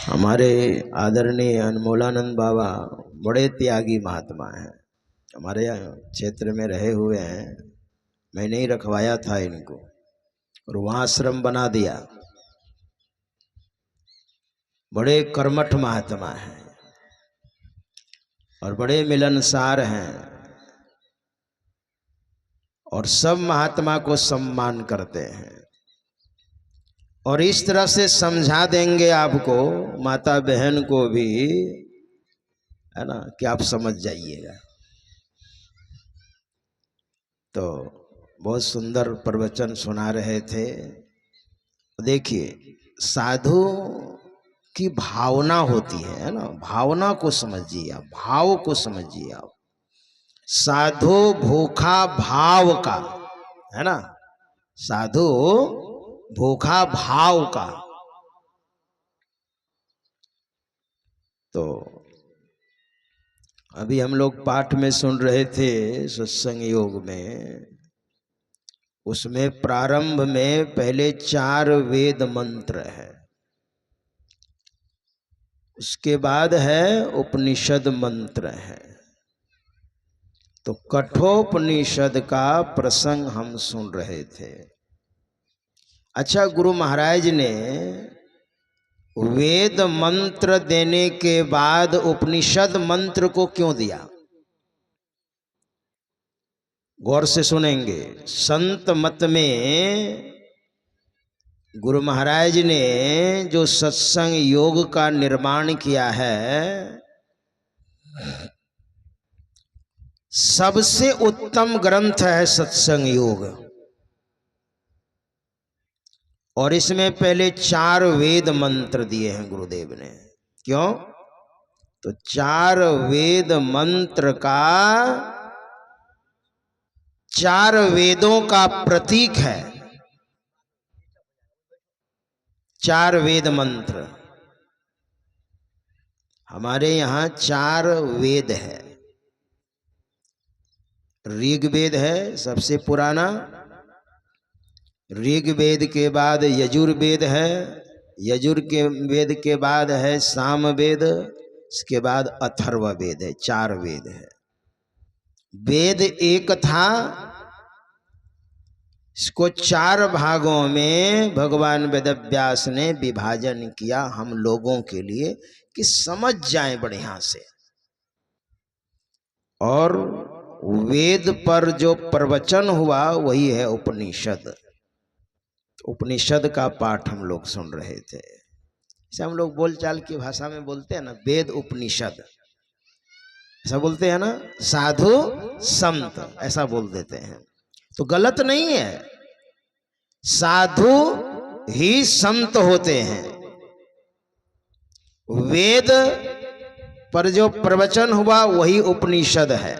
हमारे आदरणीय अनमोलानंद बाबा बड़े त्यागी महात्मा हैं। हमारे यहाँ क्षेत्र में रहे हुए हैं। मैंने ही रखवाया था इनको और वहाँ आश्रम बना दिया। बड़े कर्मठ महात्मा हैं और बड़े मिलनसार हैं और सब महात्मा को सम्मान करते हैं और इस तरह से समझा देंगे आपको, माता बहन को भी, है ना, कि आप समझ जाइएगा। तो बहुत सुंदर प्रवचन सुना रहे थे। देखिए, साधु की भावना होती है ना, भावना को समझिए आप, भाव को समझिए आप। साधु भूखा भाव का, है ना, साधु भूखा भाव का। तो अभी हम लोग पाठ में सुन रहे थे सत्संग योग में, उसमें प्रारंभ में पहले 4 वेद मंत्र है, उसके बाद है उपनिषद मंत्र है। तो कठोपनिषद का प्रसंग हम सुन रहे थे। अच्छा, गुरु महाराज ने वेद मंत्र देने के बाद उपनिषद मंत्र को क्यों दिया? गौर से सुनेंगे। संत मत में गुरु महाराज ने जो सत्संग योग का निर्माण किया है, सबसे उत्तम ग्रंथ है सत्संग योग। और इसमें पहले 4 वेद मंत्र दिए हैं गुरुदेव ने। क्यों? तो 4 वेद मंत्र का, 4 वेदों का प्रतीक है 4 वेद मंत्र। हमारे यहाँ 4 वेद है। ऋग्वेद है सबसे पुराना, ऋग्वेद के बाद यजुर्वेद है, यजुर्वेद के बाद है सामवेद, इसके बाद अथर्ववेद है। 4 वेद है। वेद एक था, इसको 4 भागों में भगवान वेदव्यास ने विभाजन किया हम लोगों के लिए कि समझ जाएं बढ़िया से। और वेद पर जो प्रवचन हुआ वही है उपनिषद। उपनिषद का पाठ हम लोग सुन रहे थे। जैसे हम लोग बोलचाल की भाषा में बोलते हैं ना, वेद उपनिषद ऐसा बोलते हैं ना, साधु संत ऐसा बोल देते हैं। तो गलत नहीं है, साधु ही संत होते हैं। वेद पर जो प्रवचन हुआ वही उपनिषद है।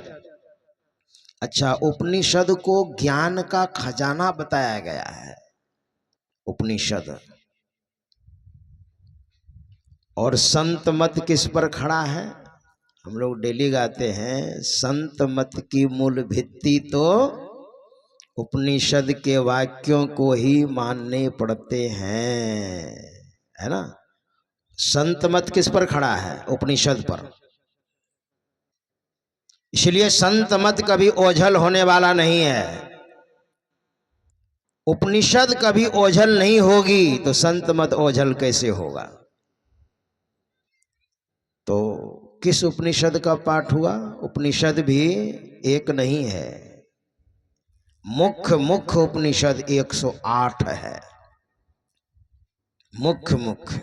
अच्छा, उपनिषद को ज्ञान का खजाना बताया गया है उपनिषद। और संत मत किस पर खड़ा है? हम लोग डेली गाते हैं, संत मत की मूल भित्ति तो उपनिषद के वाक्यों को ही मानने पड़ते हैं, है ना। संत मत किस पर खड़ा है? उपनिषद पर। इसलिए संत मत कभी ओझल होने वाला नहीं है। उपनिषद कभी ओझल नहीं होगी तो संत मत ओझल कैसे होगा? तो किस उपनिषद का पाठ हुआ? उपनिषद भी एक नहीं है, मुख्य मुख्य उपनिषद 108 है। मुख्य मुख्य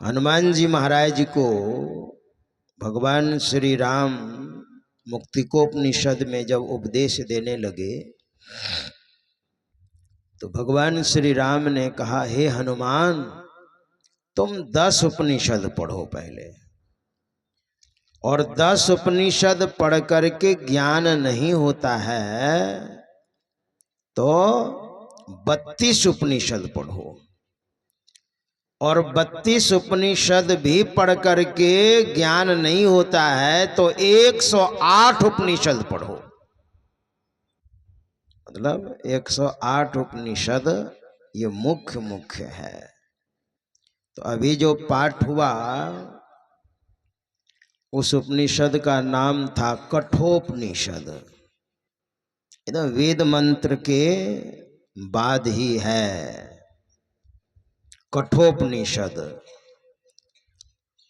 हनुमान जी महाराज को भगवान श्री राम मुक्तिकोपनिषद में जब उपदेश देने लगे तो भगवान श्री राम ने कहा, हे हनुमान, तुम 10 उपनिषद पढ़ो पहले, और 10 उपनिषद पढ़ करके ज्ञान नहीं होता है तो 32 उपनिषद पढ़ो, और 32 उपनिषद भी पढ़ करके ज्ञान नहीं होता है तो 108 उपनिषद पढ़ो। मतलब 108 उपनिषद ये मुख्य मुख्य है। तो अभी जो पाठ हुआ उस उपनिषद का नाम था कठोपनिषद। इधर वेद मंत्र के बाद ही है कठोपनिषद।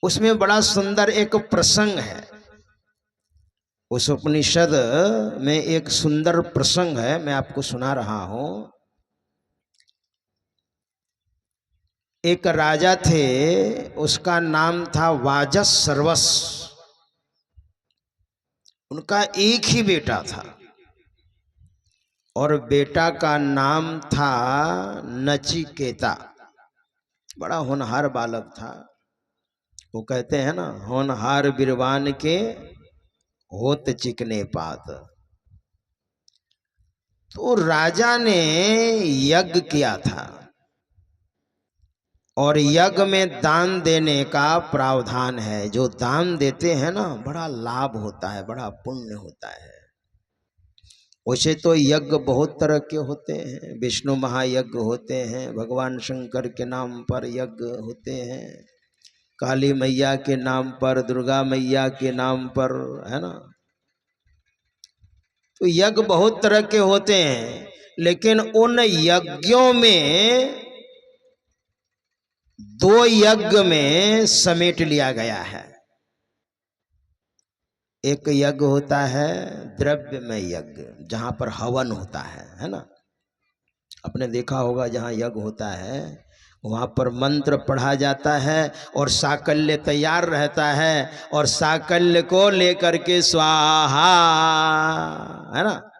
उसमें बड़ा सुंदर एक प्रसंग है। उस उपनिषद में एक सुंदर प्रसंग है, मैं आपको सुना रहा हूं। एक राजा थे, उसका नाम था वाजस सर्वस। उनका एक ही बेटा था और बेटा का नाम था नचिकेता। बड़ा होनहार बालक था। वो कहते हैं ना, होनहार बिरवान के होत चिकने पात। तो राजा ने यज्ञ किया था और यज्ञ में दान देने का प्रावधान है। जो दान देते हैं ना, बड़ा लाभ होता है, बड़ा पुण्य होता है। वैसे तो यज्ञ बहुत तरह के होते हैं। विष्णु महायज्ञ होते हैं, भगवान शंकर के नाम पर यज्ञ होते हैं, काली मैया के नाम पर, दुर्गा मैया के नाम पर, है ना। तो यज्ञ बहुत तरह के होते हैं, लेकिन उन यज्ञों में दो यज्ञ में समेट लिया गया है। एक यज्ञ होता है द्रव्यमय यज्ञ, जहां पर हवन होता है ना। आपने देखा होगा जहां यज्ञ होता है वहां पर मंत्र पढ़ा जाता है और साकल्य तैयार रहता है, और साकल्य को लेकर के स्वाहा, है ना।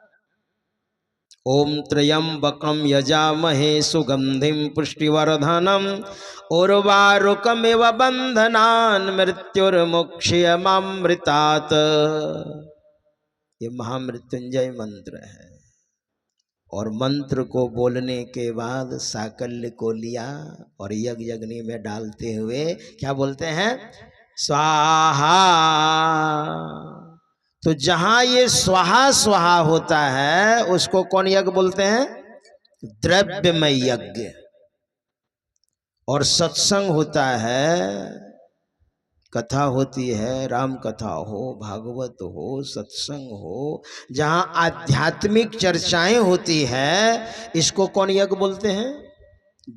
ओम त्र्यंबकम यजामहे सुगंधिम पुष्टिवर्धनम उर्वारुकमिव बंधनान् मृत्युर्मुक्षयमामृतात्। ये महामृत्युंजय मंत्र है। और मंत्र को बोलने के बाद साकल्य को लिया और यज्ञ अग्नि में डालते हुए क्या बोलते हैं? स्वाहा। तो जहां ये स्वाहा स्वाहा होता है उसको कौन यज्ञ बोलते हैं? द्रव्यमय यज्ञ। और सत्संग होता है, कथा होती है, राम कथा हो, भागवत हो, सत्संग हो, जहां आध्यात्मिक चर्चाएं होती है, इसको कौन यज्ञ बोलते हैं?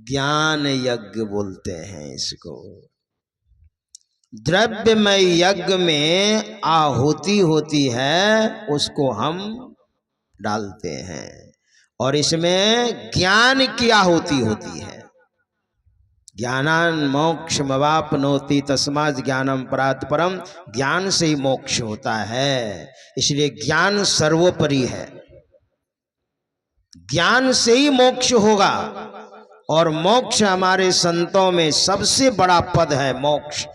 ज्ञान यज्ञ बोलते हैं इसको। द्रव्यमय यज्ञ में आहुति होती है, उसको हम डालते हैं, और इसमें ज्ञान की आहुति होती है। ज्ञानान मोक्षमवाप्नोति तस्मात् ज्ञानम परात् परम। ज्ञान से ही मोक्ष होता है, इसलिए ज्ञान सर्वोपरि है। ज्ञान से ही मोक्ष होगा, और मोक्ष हमारे संतों में सबसे बड़ा पद है मोक्ष।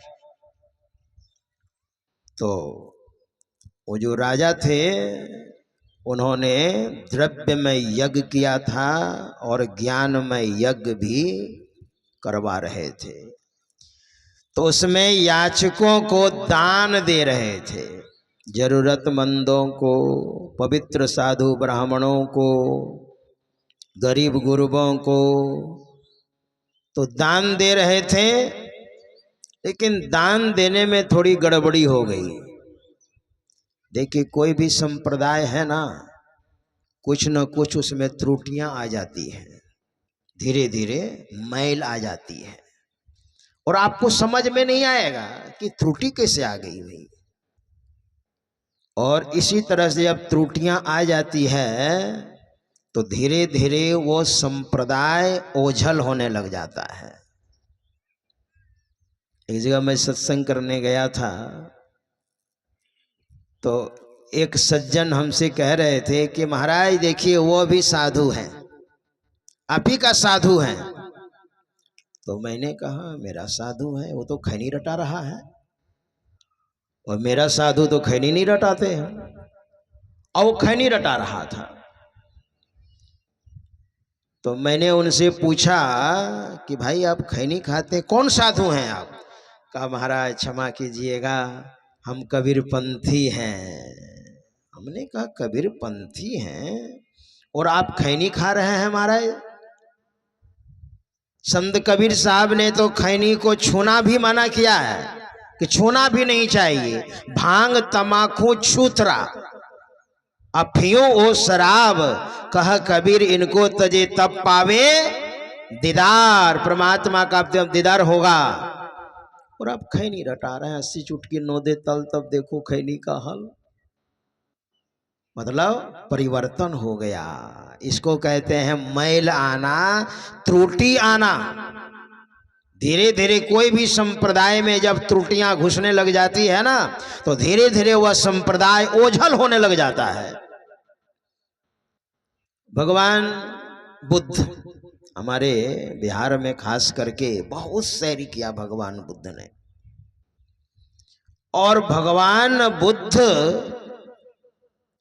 तो वो जो राजा थे उन्होंने द्रव्यमय यज्ञ किया था और ज्ञानमय यज्ञ भी करवा रहे थे। तो उसमें याचकों को दान दे रहे थे, जरूरतमंदों को, पवित्र साधु ब्राह्मणों को, गरीब गुरबों को तो दान दे रहे थे। लेकिन दान देने में थोड़ी गड़बड़ी हो गई। देखिए, कोई भी संप्रदाय है ना, कुछ न कुछ उसमें त्रुटियां आ जाती हैं, धीरे धीरे मैल आ जाती है, और आपको समझ में नहीं आएगा कि त्रुटि कैसे आ गई भाई। और इसी तरह से जब त्रुटियां आ जाती है तो धीरे धीरे वो संप्रदाय ओझल होने लग जाता है। एक जगह मैं सत्संग करने गया था, तो एक सज्जन हमसे कह रहे थे कि महाराज देखिए वो भी साधु हैं, आप ही का साधु हैं। तो मैंने कहा मेरा साधु है, वो तो खैनी रटा रहा है, और मेरा साधु तो खैनी नहीं रटाते हैं, और वो खैनी रटा रहा था। तो मैंने उनसे पूछा कि भाई आप खैनी खाते हैं, कौन साधु हैं आप? कहा महाराज क्षमा कीजिएगा, हम कबीरपंथी हैं। हमने कहा कबीरपंथी हैं और आप खैनी खा रहे हैं महाराज? संत कबीर साहब ने तो खैनी को छूना भी मना किया है कि छूना भी नहीं चाहिए। भांग तमाकू छूतरा अफियों ओ शराब, कह कबीर इनको तजे तब पावे दीदार। परमात्मा का जब दीदार होगा। और अब खैनी रटा रहे हैं, 80 चुटकी नो दे तल तब देखो खैनी का हल। मतलब परिवर्तन हो गया। इसको कहते हैं मैल आना, त्रुटि आना। धीरे धीरे कोई भी संप्रदाय में जब त्रुटियां घुसने लग जाती है ना, तो धीरे धीरे वह संप्रदाय ओझल होने लग जाता है। भगवान बुद्ध हमारे बिहार में खास करके बहुत सैर किया भगवान बुद्ध ने। और भगवान बुद्ध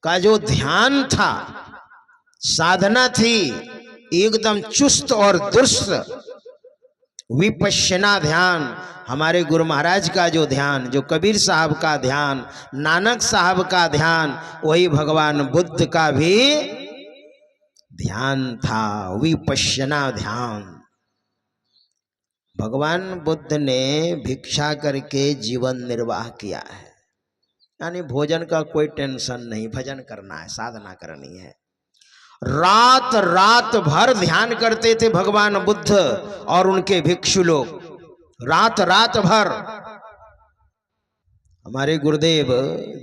का जो ध्यान था, साधना थी, एकदम चुस्त और दुरुस्त विपश्यना ध्यान। हमारे गुरु महाराज का जो ध्यान, जो कबीर साहब का ध्यान, नानक साहब का ध्यान, वही भगवान बुद्ध का भी ध्यान था, विपश्यना ध्यान। भगवान बुद्ध ने भिक्षा करके जीवन निर्वाह किया है। यानी भोजन का कोई टेंशन नहीं, भजन करना है, साधना करनी है। रात रात भर ध्यान करते थे भगवान बुद्ध और उनके भिक्षु लोग, रात रात भर। हमारे गुरुदेव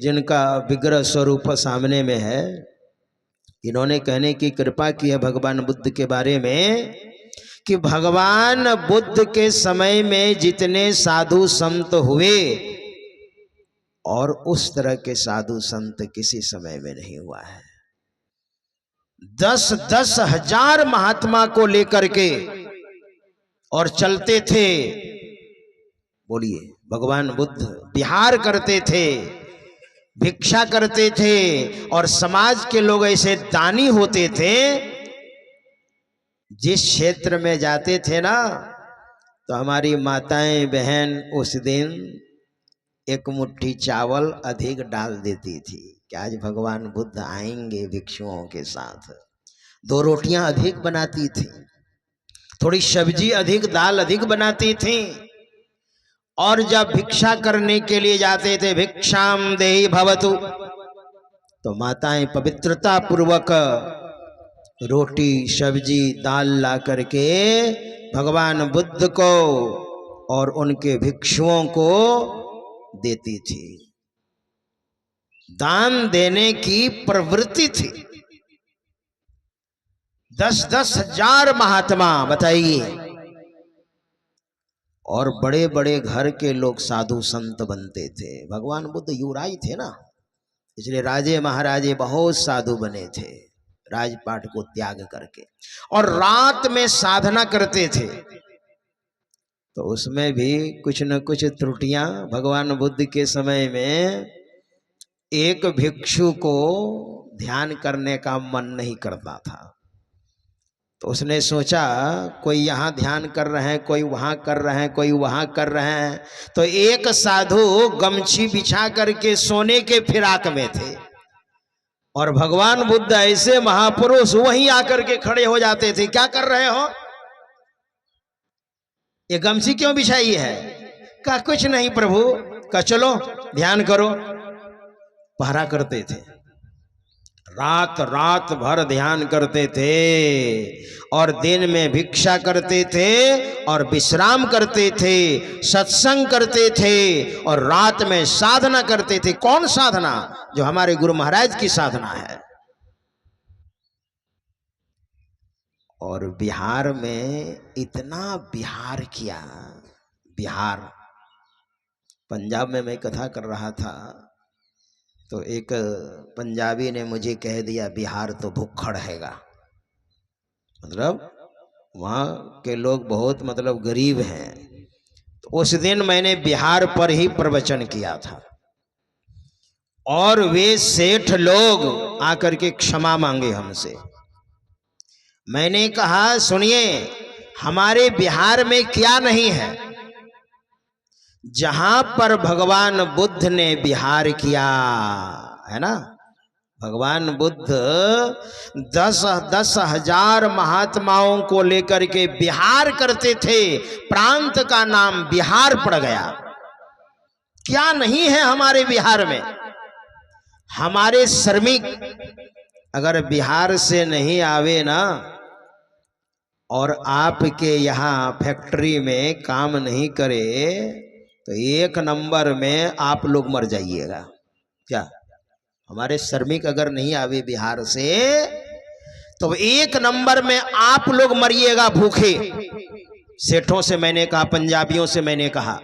जिनका विग्रह स्वरूप सामने में है, इन्होंने कहने की कृपा की है भगवान बुद्ध के बारे में कि भगवान बुद्ध के समय में जितने साधु संत हुए और उस तरह के साधु संत किसी समय में नहीं हुआ है। 10-10 हजार महात्मा को लेकर के और चलते थे। बोलिए, भगवान बुद्ध विहार करते थे, भिक्षा करते थे, और समाज के लोग ऐसे दानी होते थे। जिस क्षेत्र में जाते थे ना, तो हमारी माताएं बहन उस दिन एक मुट्ठी चावल अधिक डाल देती थी कि आज भगवान बुद्ध आएंगे भिक्षुओं के साथ। 2 रोटियां अधिक बनाती थी, थोड़ी सब्जी अधिक, दाल अधिक बनाती थी। और जब भिक्षा करने के लिए जाते थे, भिक्षाम देहि भवतु, तो माताएं पवित्रता पूर्वक रोटी सब्जी दाल ला करके भगवान बुद्ध को और उनके भिक्षुओं को देती थी। दान देने की प्रवृत्ति थी। 10-10 हजार महात्मा, बताइए। और बड़े बड़े घर के लोग साधु संत बनते थे। भगवान बुद्ध युवराज थे ना, इसलिए राजे महाराजे बहुत साधु बने थे, राजपाट को त्याग करके। और रात में साधना करते थे, तो उसमें भी कुछ न कुछ त्रुटियां। भगवान बुद्ध के समय में एक भिक्षु को ध्यान करने का मन नहीं करता था, तो उसने सोचा कोई यहाँ ध्यान कर रहे हैं, कोई वहाँ कर रहे हैं, कोई वहाँ कर रहे हैं। तो एक साधु गमछी बिछा करके सोने के फिराक में थे, और भगवान बुद्ध ऐसे महापुरुष वहीं आकर के खड़े हो जाते थे। क्या कर रहे हो? ये गमछी क्यों बिछाई है? कहा कुछ नहीं प्रभु। कहा चलो ध्यान करो। पहरा करते थे, रात रात भर ध्यान करते थे, और दिन में भिक्षा करते थे और विश्राम करते थे, सत्संग करते थे, और रात में साधना करते थे। कौन साधना? जो हमारे गुरु महाराज की साधना है। और बिहार में इतना बिहार किया। बिहार, पंजाब में मैं कथा कर रहा था, तो एक पंजाबी ने मुझे कह दिया बिहार तो भुक्खड़ हैगा। मतलब वहाँ के लोग बहुत मतलब गरीब हैं। तो उस दिन मैंने बिहार पर ही प्रवचन किया था, और वे सेठ लोग आकर के क्षमा मांगे हमसे। मैंने कहा सुनिए, हमारे बिहार में क्या नहीं है? जहां पर भगवान बुद्ध ने विहार किया है ना, भगवान बुद्ध 10,000 महात्माओं को लेकर के विहार करते थे, प्रांत का नाम बिहार पड़ गया। क्या नहीं है हमारे बिहार में? हमारे श्रमिक अगर बिहार से नहीं आवे ना और आपके यहाँ फैक्ट्री में काम नहीं करे तो 1 नंबर में आप लोग मर जाइएगा। क्या हमारे श्रमिक अगर नहीं आवे बिहार से तो 1 नंबर में आप लोग मरिएगा भूखे। सेठों से मैंने कहा, पंजाबियों से मैंने कहा,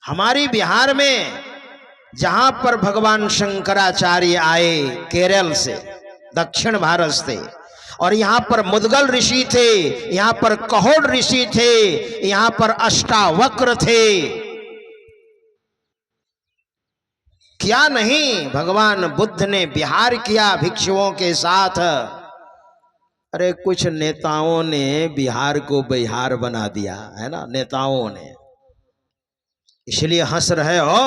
हमारी बिहार में जहां पर भगवान शंकराचार्य आए केरल से, दक्षिण भारत से, और यहां पर मुदगल ऋषि थे, यहां पर कहोड़ ऋषि थे, यहां पर अष्टावक्र थे, क्या नहीं भगवान बुद्ध ने विहार किया भिक्षुओं के साथ। अरे कुछ नेताओं ने बिहार को बिहार बना दिया है ना, नेताओं ने, इसलिए हंस रहे हो।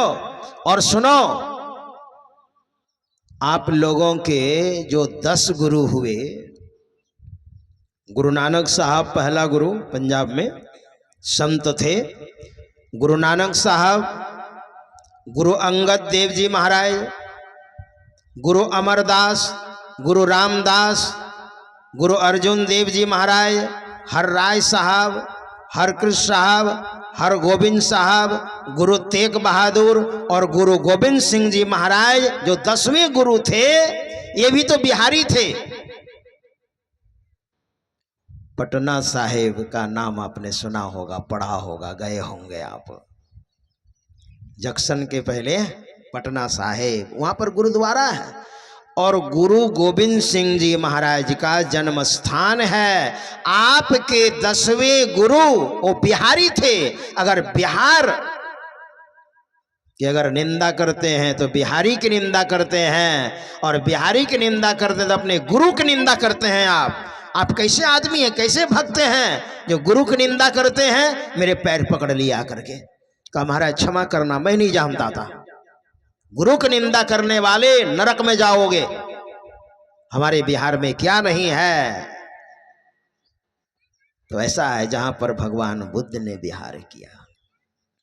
और सुनो, आप लोगों के जो 10 गुरु हुए, गुरु नानक साहब पहला गुरु पंजाब में संत थे, गुरु नानक साहब, गुरु अंगद देव जी महाराज, गुरु अमरदास, गुरु रामदास, गुरु अर्जुन देव जी महाराज, हर राय साहब, हरकृष्ण साहब, हर गोविंद साहब, गुरु तेग बहादुर और गुरु गोविंद सिंह जी महाराज जो 10वें गुरु थे, ये भी तो बिहारी थे। पटना साहिब का नाम आपने सुना होगा, पढ़ा होगा, गए होंगे आप। जंक्शन के पहले पटना साहिब, वहां पर गुरुद्वारा है और गुरु गोविंद सिंह जी महाराज का जन्म स्थान है। आपके 10वें गुरु वो बिहारी थे। अगर बिहार की अगर निंदा करते हैं तो बिहारी की निंदा करते हैं, और बिहारी की निंदा करते हैं तो अपने गुरु की निंदा करते हैं। आप कैसे आदमी हैं, कैसे भक्त हैं जो गुरु की निंदा करते हैं? मेरे पैर पकड़ लिया करके कहा, महाराज क्षमा करना, मैं नहीं जानता था। गुरु की निंदा करने वाले नरक में जाओगे। हमारे बिहार में क्या नहीं है? तो ऐसा है जहां पर भगवान बुद्ध ने विहार किया।